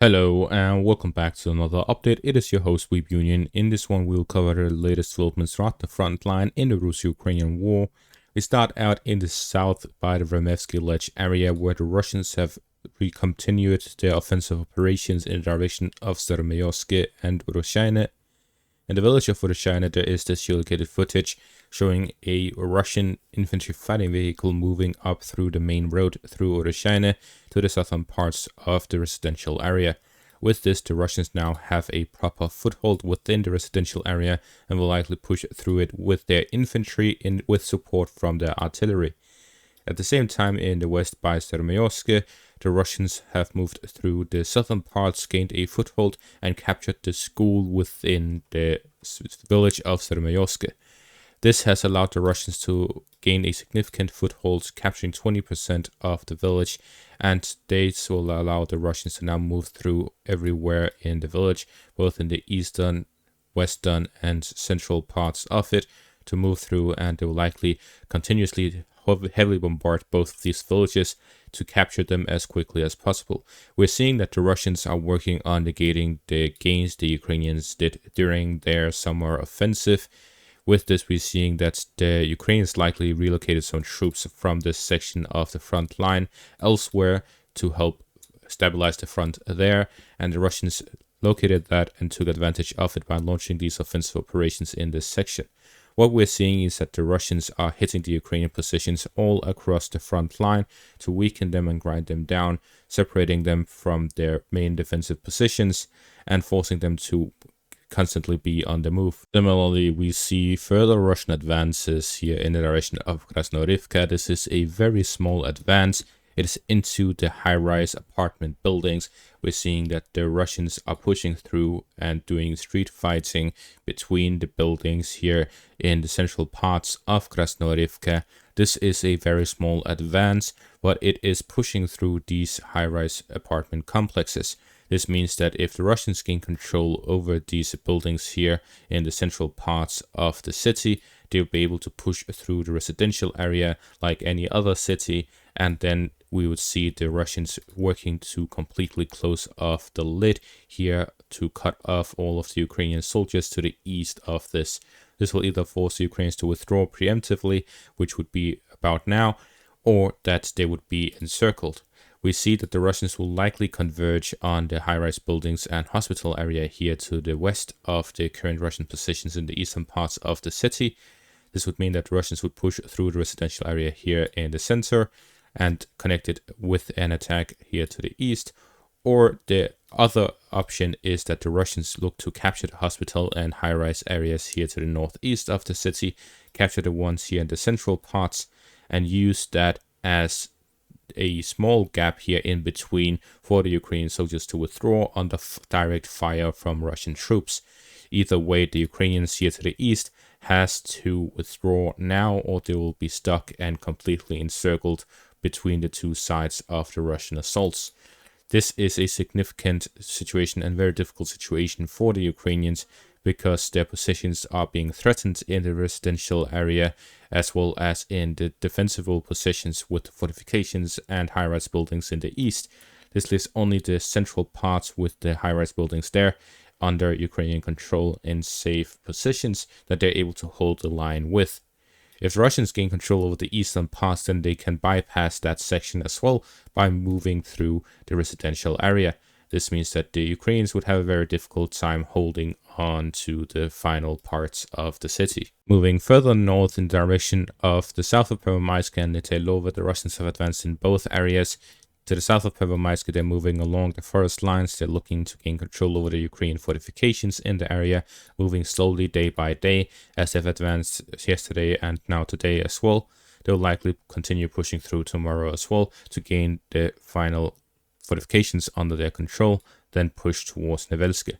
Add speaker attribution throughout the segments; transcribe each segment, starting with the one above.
Speaker 1: Hello and welcome back to another update. It is your host Weeb Union. In this one we'll cover the latest developments throughout the front line in the Russo-Ukrainian war. We start out in the south by the Urozhaine Ledge area where the Russians have continued their offensive operations in the direction of Staromaiorske and Urozhaine. In the village of Urozhaine there is this geolocated footage showing a Russian infantry fighting vehicle moving up through the main road through Urozhaine to the southern parts of the residential area. With this, the Russians now have a proper foothold within the residential area and will likely push through it with their infantry with support from their artillery. At the same time, in the west by Staromaiorske, the Russians have moved through the southern parts, gained a foothold, and captured the school within the village of Staromaiorske. This has allowed the Russians to gain a significant foothold, capturing 20% of the village, and this will allow the Russians to now move through everywhere in the village, both in the eastern, western, and central parts of it, to move through, and they will likely continuously heavily bombard both of these villages to capture them as quickly as possible. We're seeing that the Russians are working on negating the gains the Ukrainians did during their summer offensive. With this, we're seeing that the Ukrainians likely relocated some troops from this section of the front line elsewhere to help stabilize the front there, and the Russians located that and took advantage of it by launching these offensive operations in this section. What we're seeing is that the Russians are hitting the Ukrainian positions all across the front line to weaken them and grind them down, separating them from their main defensive positions and forcing them to constantly be on the move. Similarly, we see further Russian advances here in the direction of Krasnohorivka. This is a very small advance. It is into the high-rise apartment buildings. We're seeing that the Russians are pushing through and doing street fighting between the buildings here in the central parts of Krasnohorivka. This is a very small advance, but it is pushing through these high-rise apartment complexes. This means that if the Russians gain control over these buildings here in the central parts of the city, they'll be able to push through the residential area like any other city, and then we would see the Russians working to completely close off the lid here to cut off all of the Ukrainian soldiers to the east of this. This will either force the Ukrainians to withdraw preemptively, which would be about now, or that they would be encircled. We see that the Russians will likely converge on the high-rise buildings and hospital area here to the west of the current Russian positions in the eastern parts of the city. This would mean that the Russians would push through the residential area here in the center and connect it with an attack here to the east. Or the other option is that the Russians look to capture the hospital and high-rise areas here to the northeast of the city, capture the ones here in the central parts, and use that as a small gap here in between for the Ukrainian soldiers to withdraw under direct fire from Russian troops. Either way, the Ukrainians here to the east has to withdraw now, or they will be stuck and completely encircled between the two sides of the Russian assaults. This is a significant situation and very difficult situation for the Ukrainians because their positions are being threatened in the residential area as well as in the defensible positions with fortifications and high-rise buildings in the east. This leaves only the central parts with the high-rise buildings there under Ukrainian control in safe positions that they're able to hold the line with. If the Russians gain control over the eastern parts, then they can bypass that section as well by moving through the residential area. This means that the Ukrainians would have a very difficult time holding on to the final parts of the city. Moving further north in the direction of the south of Pervomaiske and Nitailova, the Russians have advanced in both areas. To the south of Pervomaiske, they're moving along the forest lines. They're looking to gain control over the Ukrainian fortifications in the area, moving slowly day by day as they've advanced yesterday and now today as well. They'll likely continue pushing through tomorrow as well to gain the final fortifications under their control, then push towards Nevelske.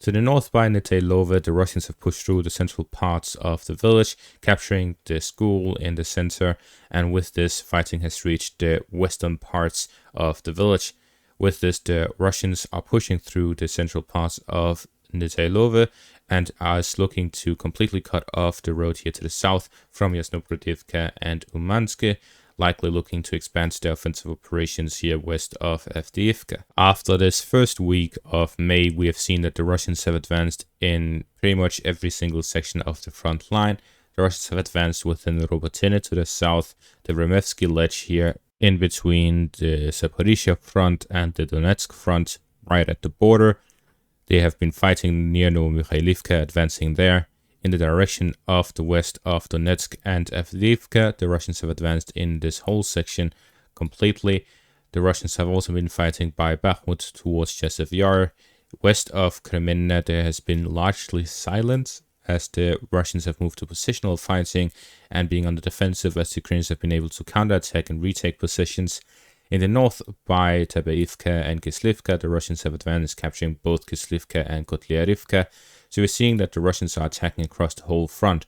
Speaker 1: To the north by Nitailova, the Russians have pushed through the central parts of the village, capturing the school in the center, and with this, fighting has reached the western parts of the village. With this, the Russians are pushing through the central parts of Nitailova and are looking to completely cut off the road here to the south from Krasnohorivka and Umanske, likely looking to expand their offensive operations here west of Avdiivka. After this first week of May, we have seen that the Russians have advanced in pretty much every single section of the front line. The Russians have advanced within the Urozhaine to the south, the Remevsky ledge here in between the Zaporizhia front and the Donetsk front, right at the border. They have been fighting near Staromaiorske, advancing there. In the direction of the west of Donetsk and Avdiivka, the Russians have advanced in this whole section completely. The Russians have also been fighting by Bakhmut towards Chasiv Yar. West of Kremenna, there has been largely silence as the Russians have moved to positional fighting and being on the defensive, as the Ukrainians have been able to counterattack and retake positions. In the north, by Tabaivka and Kislivka, the Russians have advanced, capturing both Kislivka and Kotlyarivka. So we're seeing that the Russians are attacking across the whole front.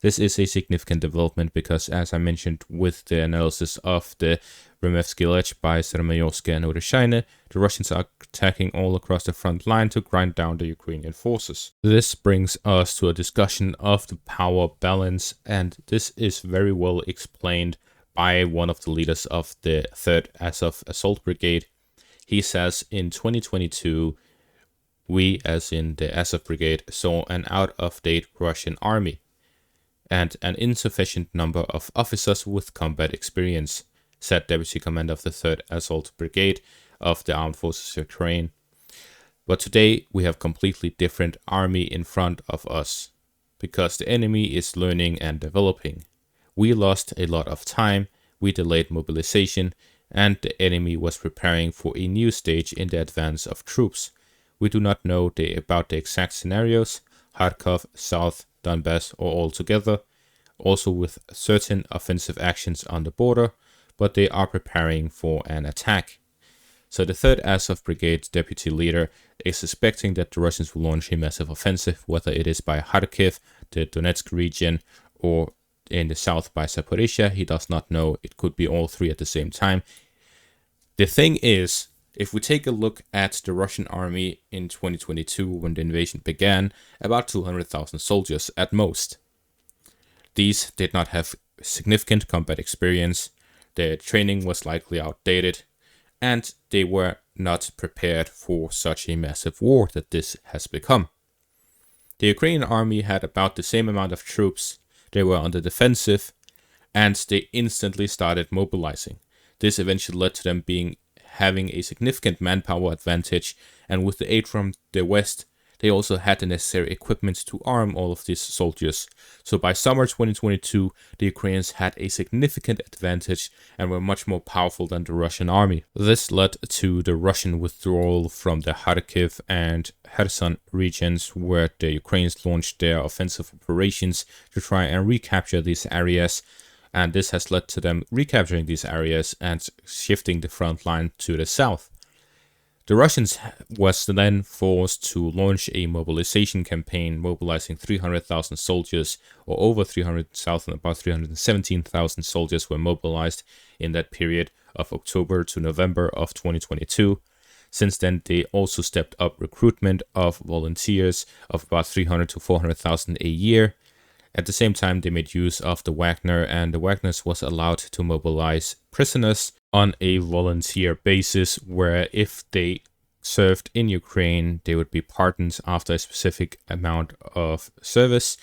Speaker 1: This is a significant development because, as I mentioned with the analysis of the Remevsky ledge by Staromaiorske and Urozhaine, the Russians are attacking all across the front line to grind down the Ukrainian forces. This brings us to a discussion of the power balance, and this is very well explained by one of the leaders of the 3rd Azov Assault Brigade. He says in 2022, we, as in the Azov Brigade, saw an out-of-date Russian army and an insufficient number of officers with combat experience, said Deputy Commander of the 3rd Assault Brigade of the Armed Forces of Ukraine. But today we have completely different army in front of us, because the enemy is learning and developing. We lost a lot of time, we delayed mobilization, and the enemy was preparing for a new stage in the advance of troops. We do not know about the exact scenarios, Kharkov, South, Donbass, or all together, also with certain offensive actions on the border, but they are preparing for an attack. So the 3rd Azov Brigade's deputy leader is suspecting that the Russians will launch a massive offensive, whether it is by Kharkiv, the Donetsk region, or in the south by Zaporizhia. He does not know. It could be all three at the same time. The thing is, if we take a look at the Russian army in 2022, when the invasion began, about 200,000 soldiers at most. These did not have significant combat experience, their training was likely outdated, and they were not prepared for such a massive war that this has become. The Ukrainian army had about the same amount of troops, they were on the defensive, and they instantly started mobilizing. This eventually led to them having a significant manpower advantage, and with the aid from the west, they also had the necessary equipment to arm all of these soldiers. So by summer 2022, the Ukrainians had a significant advantage and were much more powerful than the Russian army. This led to the Russian withdrawal from the Kharkiv and Kherson regions, where the Ukrainians launched their offensive operations to try and recapture these areas. And this has led to them recapturing these areas and shifting the front line to the south. The Russians was then forced to launch a mobilization campaign, mobilizing 300,000 soldiers, or over 300,000, about 317,000 soldiers were mobilized in that period of October to November of 2022. Since then, they also stepped up recruitment of volunteers of about 300 to 400,000 a year. At the same time, they made use of the Wagner, and the Wagners was allowed to mobilize prisoners on a volunteer basis, where if they served in Ukraine, they would be pardoned after a specific amount of service.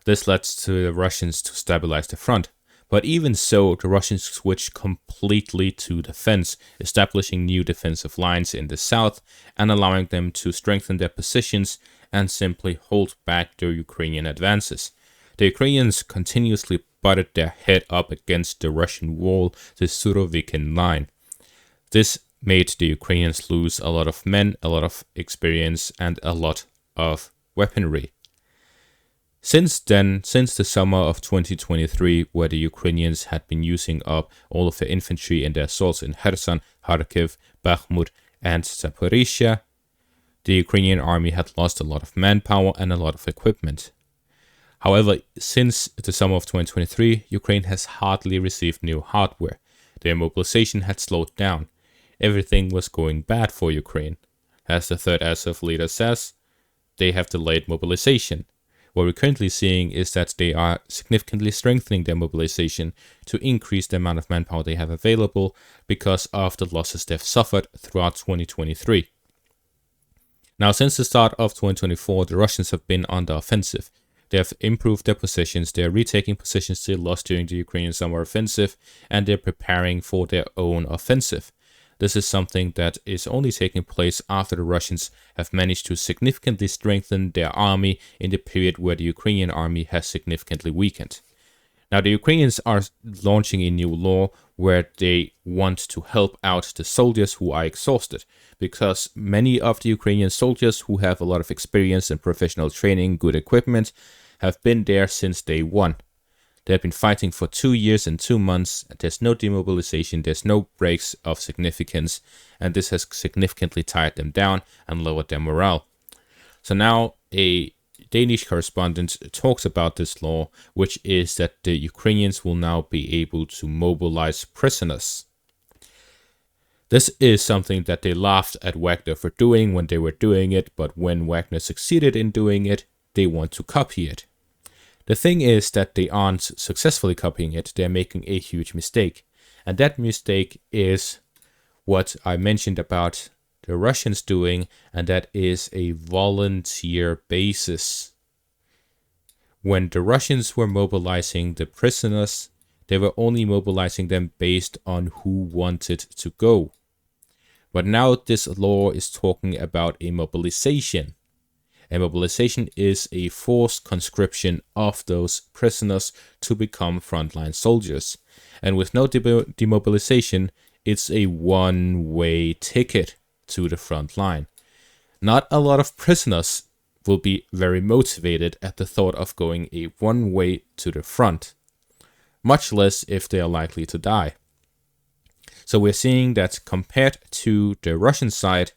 Speaker 1: This led to the Russians to stabilize the front. But even so, the Russians switched completely to defense, establishing new defensive lines in the south and allowing them to strengthen their positions and simply hold back their Ukrainian advances. The Ukrainians continuously butted their head up against the Russian wall, the Surovikin line. This made the Ukrainians lose a lot of men, a lot of experience, and a lot of weaponry. Since then, since the summer of 2023, where the Ukrainians had been using up all of their infantry in their assaults in Kherson, Kharkiv, Bakhmut, and Zaporizhia, the Ukrainian army had lost a lot of manpower and a lot of equipment. However, since the summer of 2023, Ukraine has hardly received new hardware. Their mobilization had slowed down. Everything was going bad for Ukraine. As the 3rd Azov leader says, they have delayed mobilization. What we're currently seeing is that they are significantly strengthening their mobilization to increase the amount of manpower they have available because of the losses they've suffered throughout 2023. Now, since the start of 2024, the Russians have been on the offensive. They have improved their positions, they are retaking positions they lost during the Ukrainian summer offensive, and they're preparing for their own offensive. This is something that is only taking place after the Russians have managed to significantly strengthen their army in the period where the Ukrainian army has significantly weakened. Now, the Ukrainians are launching a new law where they want to help out the soldiers who are exhausted, because many of the Ukrainian soldiers who have a lot of experience and professional training, good equipment, have been there since day one. They have been fighting for 2 years and 2 months. There's no demobilization, there's no breaks of significance, and this has significantly tired them down and lowered their morale. So now a Danish correspondent talks about this law, which is that the Ukrainians will now be able to mobilize prisoners. This is something that they laughed at Wagner for doing when they were doing it, but when Wagner succeeded in doing it, they want to copy it. The thing is that they aren't successfully copying it, they're making a huge mistake. And that mistake is what I mentioned about the Russians doing, and that is a volunteer basis. When the Russians were mobilizing the prisoners, they were only mobilizing them based on who wanted to go. But now this law is talking about a mobilization. A mobilization is a forced conscription of those prisoners to become frontline soldiers. And with no demobilization, it's a one-way ticket to the front line. Not a lot of prisoners will be very motivated at the thought of going a one-way to the front, much less if they are likely to die. So we're seeing that compared to the Russian side,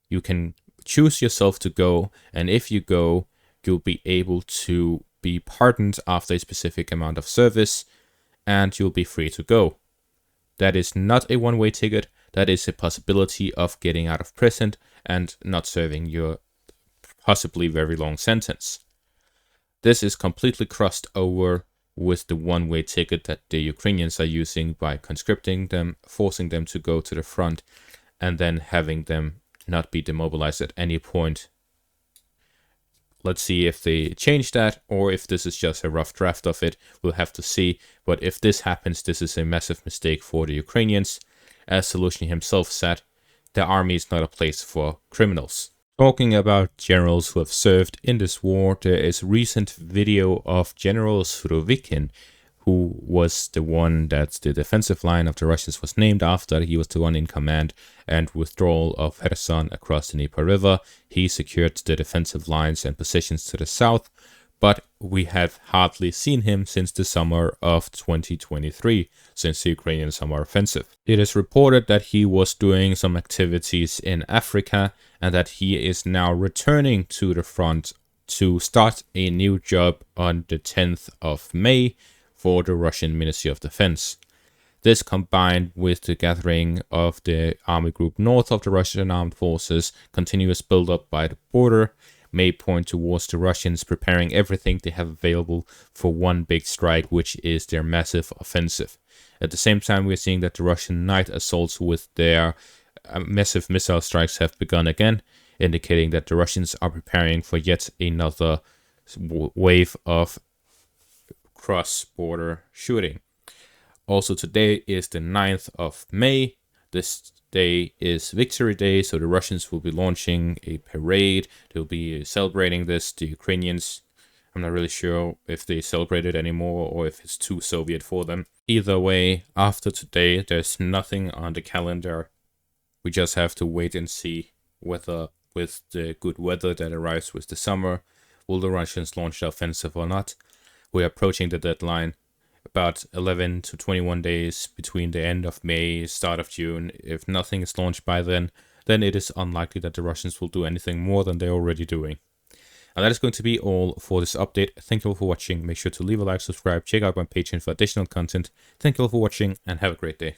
Speaker 1: you can choose yourself to go, and if you go, you'll be able to be pardoned after a specific amount of service, and you'll be free to go. That is not a one-way ticket, that is a possibility of getting out of prison and not serving your possibly very long sentence. This is completely crossed over with the one-way ticket that the Ukrainians are using by conscripting them, forcing them to go to the front, and then having them not be demobilized at any point. Let's see if they change that, or if this is just a rough draft of it. We'll have to see. But if this happens, this is a massive mistake for the Ukrainians. As Soluzhny himself said, the army is not a place for criminals. Talking about generals who have served in this war, there is recent video of General Surovikin, who was the one that the defensive line of the Russians was named after. He was the one in command, and withdrawal of Kherson across the Dnieper River, he secured the defensive lines and positions to the south, but we have hardly seen him since the summer of 2023, since the Ukrainian summer offensive. It is reported that he was doing some activities in Africa, and that he is now returning to the front to start a new job on the 10th of May, for the Russian Ministry of Defense. This, combined with the gathering of the army group north of the Russian armed forces, continuous build-up by the border, may point towards the Russians preparing everything they have available for one big strike, which is their massive offensive. At the same time, we're seeing that the Russian night assaults with their massive missile strikes have begun again, indicating that the Russians are preparing for yet another wave of cross-border shooting. Also, today is the 9th of May. This day is Victory Day, so the Russians will be launching a parade. They'll be celebrating this. The Ukrainians, I'm not really sure if they celebrate it anymore or if it's too Soviet for them. Either way, after today, there's nothing on the calendar. We just have to wait and see whether, with the good weather that arrives with the summer, will the Russians launch the offensive or not. We're approaching the deadline, about 11 to 21 days between the end of May, start of June. If nothing is launched by then it is unlikely that the Russians will do anything more than they're already doing. And that is going to be all for this update. Thank you all for watching. Make sure to leave a like, subscribe, check out my Patreon for additional content. Thank you all for watching, and have a great day.